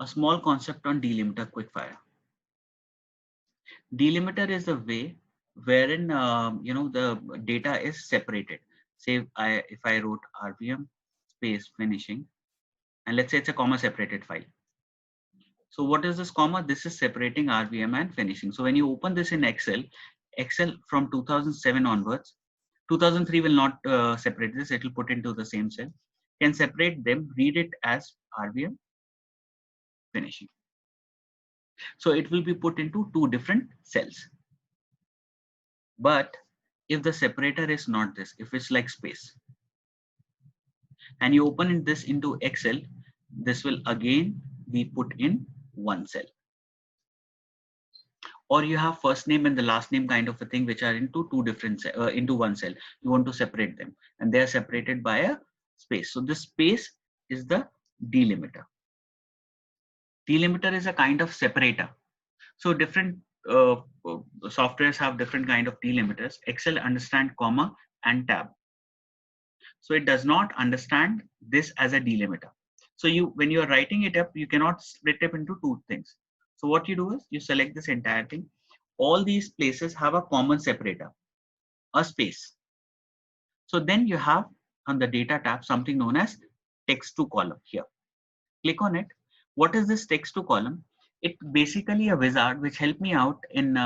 small concept on delimiter quickfire. Delimiter is the way wherein the data is separated. Say if I wrote RVM space finishing, and let's say it's a comma separated file. So what is this comma? This is separating RVM and finishing. So when you open this in Excel from 2007 onwards, 2003 will not separate this. It will put into the same cell. Can separate them, read it as RVM finishing. So it will be put into two different cells. But if the separator is not this, if it's like space, and you open this into Excel, this will again be put in one cell. Or you have first name and the last name kind of a thing, which are into two different into one cell. You want to separate them, and they are separated by a space. So this space is the delimiter. Delimiter is a kind of separator. So different softwares have different kind of delimiters. Excel understand comma and tab. So it does not understand this as a delimiter. So when you are writing it up, you cannot split it into two things. So what you do is you select this entire thing. All these places have a common separator, a space. So then you have on the data tab something known as text to column here. Click on it. What is this text to column? It's basically a wizard which helped me out in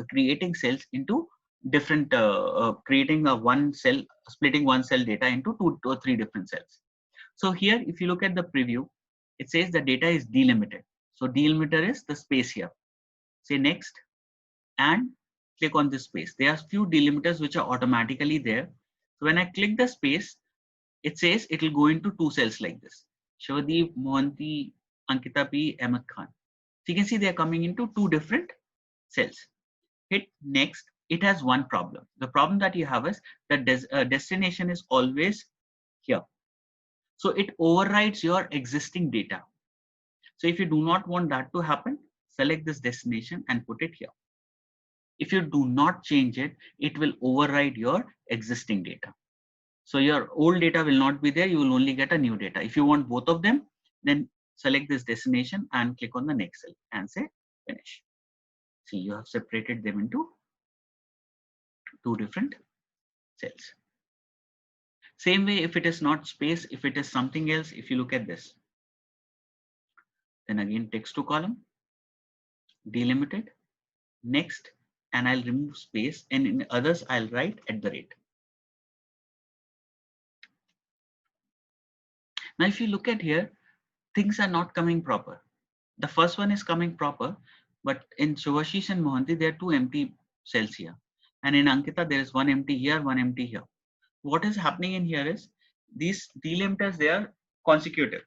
creating cells into different, creating a one cell, splitting one cell data into two or three different cells. So here, if you look at the preview, it says the data is delimited. So delimiter is the space here. Say next and click on this space. There are few delimiters which are automatically there. So when I click the space, it says it will go into two cells like this. Shivadeep, Mohanty, Ankita P, Ahmed Khan. So you can see they are coming into two different cells. Hit next. It has one problem. The problem that you have is that destination is always here. So it overrides your existing data. So if you do not want that to happen, select this destination and put it here. If you do not change it, it will override your existing data. So your old data will not be there. You will only get a new data. If you want both of them, then select this destination and click on the next cell and say finish. See, you have separated them into two different cells. Same way, if it is not space, if it is something else, if you look at this, then again text to column, delimited, next, and I'll remove space, and in others I'll write @ Now if you look at here, things are not coming proper. The first one is coming proper, but in Shivashish and Mohanty, there are two empty cells here. And in Ankita, there is one empty here, one empty here. What is happening in here is these delimiters, they are consecutive.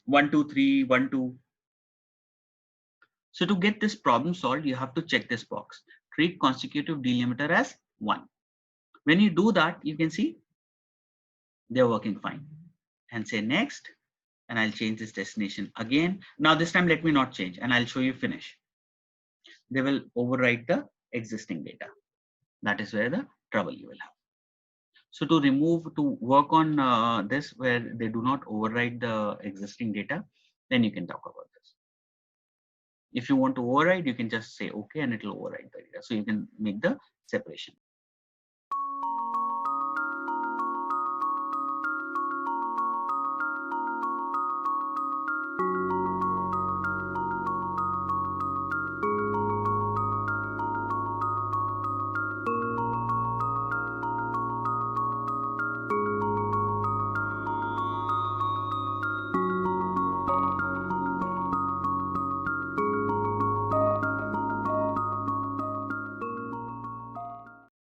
1, 2, 3, 1, 2. So to get this problem solved, you have to check this box. Treat consecutive delimiter as 1. When you do that, you can see they're working fine. And say next, and I'll change this destination again. Now this time let me not change, and I'll show you finish. They will overwrite the existing data. That is where the trouble you will have. So to work on this where they do not override the existing data, then you can talk about this. If you want to override, you can just say okay and it will override the data. So you can make the separation.